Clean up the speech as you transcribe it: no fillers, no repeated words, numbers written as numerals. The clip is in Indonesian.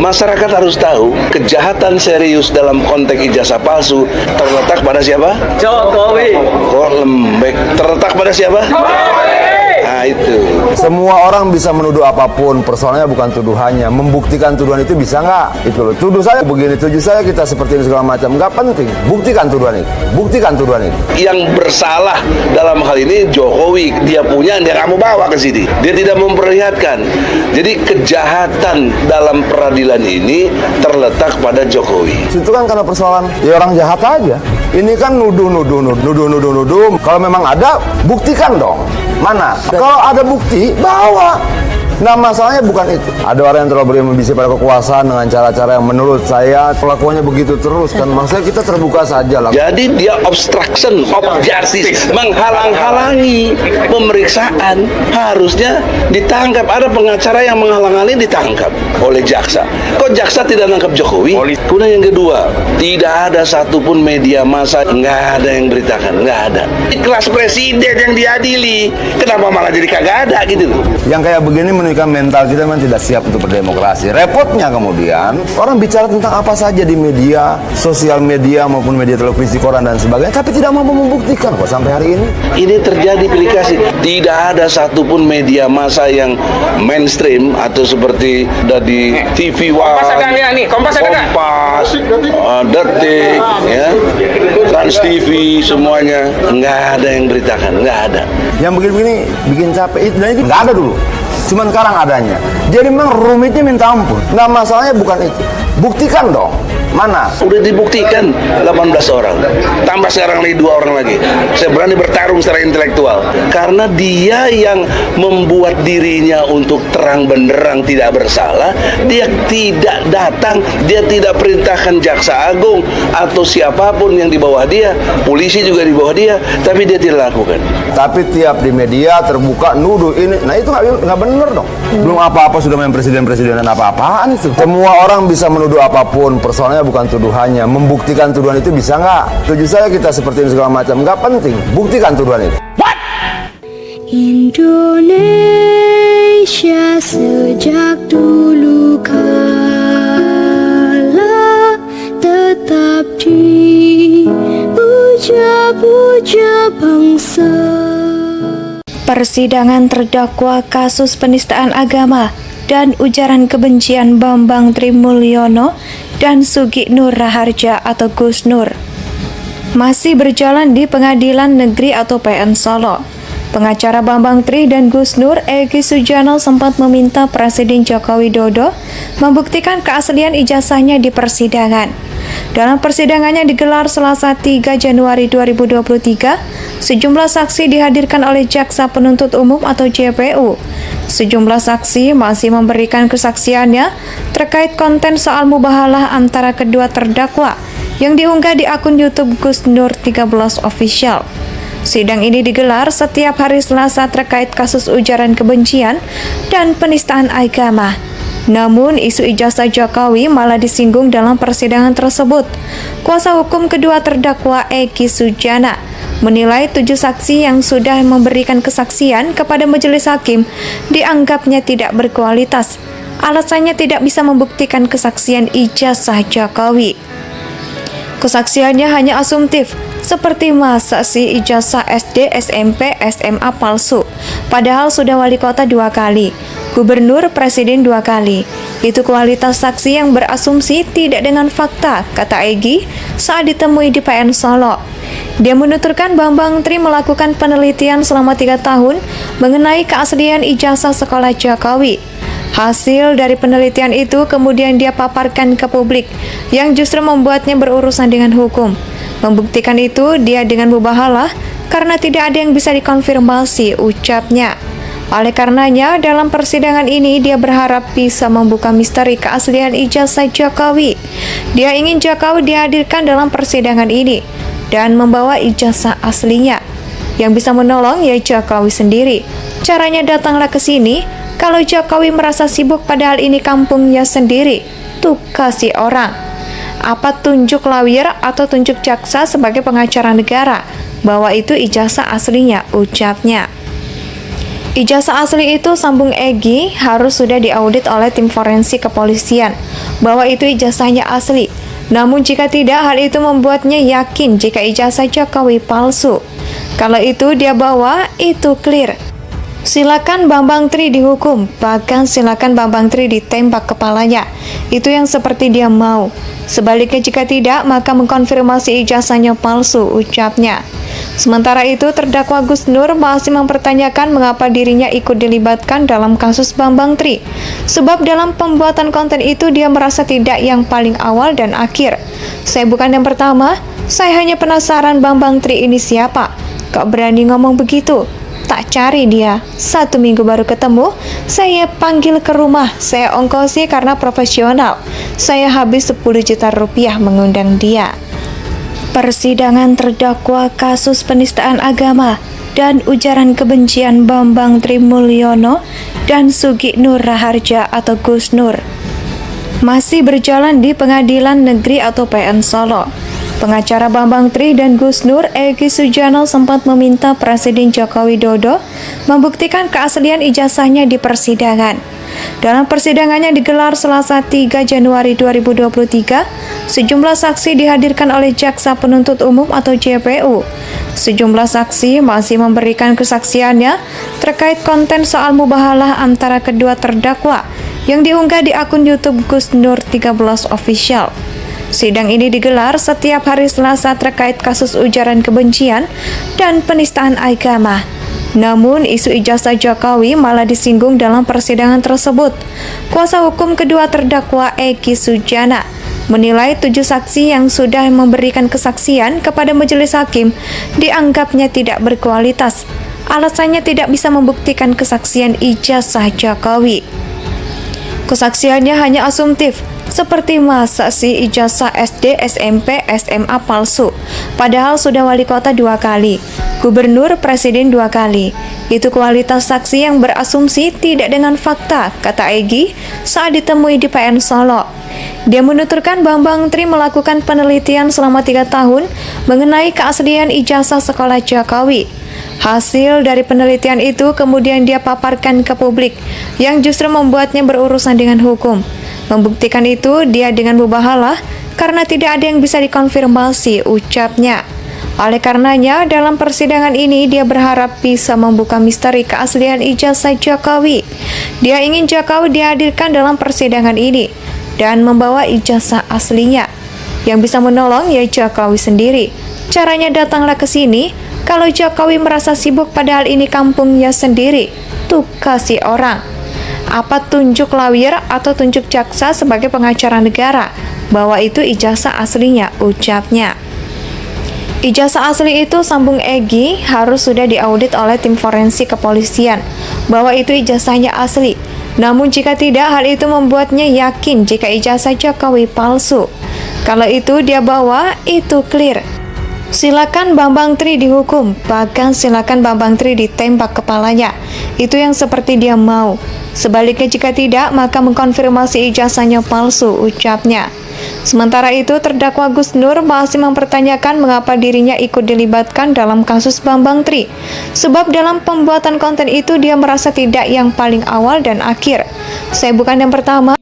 Masyarakat harus tahu kejahatan serius dalam konteks ijazah palsu terletak pada siapa? Jokowi. Kok lembek? Terletak pada siapa? Nah itu. Semua orang bisa menuduh apapun, persoalannya bukan tuduhannya. Membuktikan tuduhan itu bisa nggak? Itu loh. Tuduh saya begini, tuduh saya kita seperti ini segala macam. Nggak penting. Buktikan tuduhan itu. Buktikan tuduhan itu. Yang bersalah dalam hal ini Jokowi, dia punya, dia kamu bawa ke sini. Dia tidak memperlihatkan. Jadi kejahatan dalam peradilan ini terletak pada Jokowi. Itu kan karena persoalan ya orang jahat aja. Ini kan nuduh. Kalau memang ada, buktikan dong. Mana? Kalau ada bukti, bawa. Nah masalahnya bukan itu. Ada orang yang terlalu berambisi pada kekuasaan dengan cara-cara yang menurut saya pelakuannya begitu terus kan. Maksudnya kita terbuka saja lah. Jadi dia obstruction of justice, menghalang-halangi pemeriksaan. Harusnya ditangkap. Ada pengacara yang menghalang-halangi ditangkap oleh jaksa. Kok jaksa tidak nangkap Jokowi? Kemudian yang kedua, tidak ada satupun media massa, nggak ada yang beritakan, nggak ada. Kelas presiden yang diadili, kenapa malah jadi kagak ada gitu? Yang kayak begini menunjukkan mental kita memang tidak siap untuk berdemokrasi. Repotnya kemudian orang bicara tentang apa saja di media, sosial media maupun media televisi, koran dan sebagainya, tapi tidak mampu membuktikan kok sampai hari ini. Ini terjadi aplikasi. Tidak ada satupun media massa yang mainstream atau seperti dari TV One, Kompas, Detik, ya, Trans TV, semuanya nggak ada yang beritakan, nggak ada. Yang begini-begini bikin capek. Dan itu nggak ada dulu. Cuman sekarang adanya. Jadi memang rumitnya minta ampun. Nah masalahnya bukan itu. Buktikan dong. Mana? Udah dibuktikan 18 orang. Tambah sekarang lagi 2 orang lagi. Saya berani bertarung secara intelektual. Karena dia yang membuat dirinya untuk terang benderang tidak bersalah. Dia tidak datang. Dia tidak perintahkan jaksa agung atau siapapun yang di bawah dia. Polisi juga di bawah dia. Tapi dia tidak lakukan. Tapi tiap di media terbuka nuduh ini. Nah itu nggak bener dong. Belum apa-apa sudah main presiden-presidenan apa-apaan itu. Semua orang bisa menuduh apapun. Persoalannya bukan tuduhannya. Membuktikan tuduhan itu bisa nggak? Tujuh saya kita seperti ini segala macam. Nggak penting. Buktikan tuduhan itu. What? Indonesia sejak dulu kala tetap dipuja-puja bangsa. Persidangan terdakwa kasus penistaan agama dan ujaran kebencian Bambang Trimulyono dan Sugi Nur Raharja atau Gus Nur masih berjalan di Pengadilan Negeri atau PN Solo. Pengacara Bambang Tri dan Gus Nur, Egy Sujana, sempat meminta Presiden Joko Widodo membuktikan keaslian ijazahnya di persidangan. Dalam persidangan yang digelar Selasa 3 Januari 2023, sejumlah saksi dihadirkan oleh Jaksa Penuntut Umum atau JPU. Sejumlah saksi masih memberikan kesaksiannya terkait konten soal mubahalah antara kedua terdakwa yang diunggah di akun YouTube Gus Nur 13 Official. Sidang ini digelar setiap hari Selasa terkait kasus ujaran kebencian dan penistaan agama. Namun, isu ijazah Jokowi malah disinggung dalam persidangan tersebut. Kuasa hukum kedua terdakwa, Egy Sujana, menilai 7 saksi yang sudah memberikan kesaksian kepada majelis hakim dianggapnya tidak berkualitas. Alasannya tidak bisa membuktikan kesaksian ijazah Jokowi. Kesaksiannya hanya asumtif, seperti masa si ijazah SD, SMP, SMA palsu, padahal sudah wali kota 2 kali, gubernur, presiden 2 kali. Itu kualitas saksi yang berasumsi tidak dengan fakta, kata Egy saat ditemui di PN Solo. Dia menuturkan Bambang Tri melakukan penelitian selama 3 tahun mengenai keaslian ijazah sekolah Jokowi. Hasil dari penelitian itu kemudian dia paparkan ke publik, yang justru membuatnya berurusan dengan hukum. Membuktikan itu dia dengan mubahalah karena tidak ada yang bisa dikonfirmasi, ucapnya. Oleh karenanya, dalam persidangan ini dia berharap bisa membuka misteri keaslian ijazah Jokowi. Dia ingin Jokowi dihadirkan dalam persidangan ini dan membawa ijazah aslinya. Yang bisa menolong ya Jokowi sendiri. Caranya datanglah ke sini. Kalau Jokowi merasa sibuk padahal ini kampungnya sendiri, tuh kasih orang. Apa tunjuk lawyer atau tunjuk jaksa sebagai pengacara negara bahwa itu ijazah aslinya, ucapnya. Ijazah asli itu, sambung Egy, harus sudah diaudit oleh tim forensik kepolisian. bahwa itu ijazahnya asli. Namun jika tidak, hal itu membuatnya yakin jika ijazah Jokowi palsu. Kalau itu dia bawa, itu clear. Silakan Bambang Tri dihukum, bahkan silakan Bambang Tri ditembak kepalanya. Itu yang seperti dia mau. Sebaliknya jika tidak, maka mengkonfirmasi ijazahnya palsu, ucapnya. Sementara itu, terdakwa Gus Nur masih mempertanyakan mengapa dirinya ikut dilibatkan dalam kasus Bambang Tri. Sebab dalam pembuatan konten itu dia merasa tidak yang paling awal dan akhir. Saya bukan yang pertama, saya hanya penasaran Bambang Tri ini siapa. Kok berani ngomong begitu? Tak cari dia, 1 minggu baru ketemu, saya panggil ke rumah, saya ongkosi karena profesional. Saya habis 10 juta rupiah mengundang dia. Persidangan terdakwa kasus penistaan agama dan ujaran kebencian Bambang Trimulyono dan Sugi Nur Raharja atau Gus Nur masih berjalan di Pengadilan Negeri atau PN Solo. Pengacara Bambang Tri dan Gus Nur, Egy Sujana, sempat meminta Presiden Joko Widodo membuktikan keaslian ijazahnya di persidangan. Dalam persidangannya digelar Selasa 3 Januari 2023, sejumlah saksi dihadirkan oleh Jaksa Penuntut Umum atau JPU. Sejumlah saksi masih memberikan kesaksiannya terkait konten soal mubahalah antara kedua terdakwa yang diunggah di akun YouTube Gus Nur 13 Official. Sidang ini digelar setiap hari Selasa terkait kasus ujaran kebencian dan penistaan agama. Namun, isu ijazah Jokowi malah disinggung dalam persidangan tersebut. Kuasa hukum kedua terdakwa, Egy Sujana, menilai 7 saksi yang sudah memberikan kesaksian kepada majelis hakim dianggapnya tidak berkualitas. Alasannya tidak bisa membuktikan kesaksian ijazah Jokowi. Kesaksiannya hanya asumtif, seperti masa si ijazah SD, SMP, SMA palsu, padahal sudah wali kota 2 kali, gubernur, presiden 2 kali. Itu kualitas saksi yang berasumsi tidak dengan fakta, kata Egy saat ditemui di PN Solo. Dia menuturkan Bambang Tri melakukan penelitian selama 3 tahun mengenai keaslian ijazah sekolah Jokowi. Hasil dari penelitian itu kemudian dia paparkan ke publik, yang justru membuatnya berurusan dengan hukum. Membuktikan itu dia dengan mubahalah karena tidak ada yang bisa dikonfirmasi, ucapnya. Oleh karenanya, dalam persidangan ini dia berharap bisa membuka misteri keaslian ijazah Jokowi. Dia ingin Jokowi dihadirkan dalam persidangan ini dan membawa ijazah aslinya. Yang bisa menolong ya Jokowi sendiri. Caranya datanglah ke sini. Kalau Jokowi merasa sibuk padahal ini kampungnya sendiri, tuh kasih orang. Apa tunjuk lawyer atau tunjuk jaksa sebagai pengacara negara bahwa itu ijazah aslinya, ucapnya. Ijazah asli itu, sambung Egy, harus sudah diaudit oleh tim forensik kepolisian bahwa itu ijazahnya asli. Namun jika tidak, hal itu membuatnya yakin jika ijazah Jokowi palsu. Kalau itu dia bawa, itu clear. Silakan Bambang Tri dihukum, bahkan silakan Bambang Tri ditembak kepalanya. Itu yang seperti dia mau. Sebaliknya jika tidak, maka mengkonfirmasi ijazahnya palsu, ucapnya. Sementara itu, terdakwa Gus Nur masih mempertanyakan mengapa dirinya ikut dilibatkan dalam kasus Bambang Tri. Sebab dalam pembuatan konten itu dia merasa tidak yang paling awal dan akhir. Saya bukan yang pertama.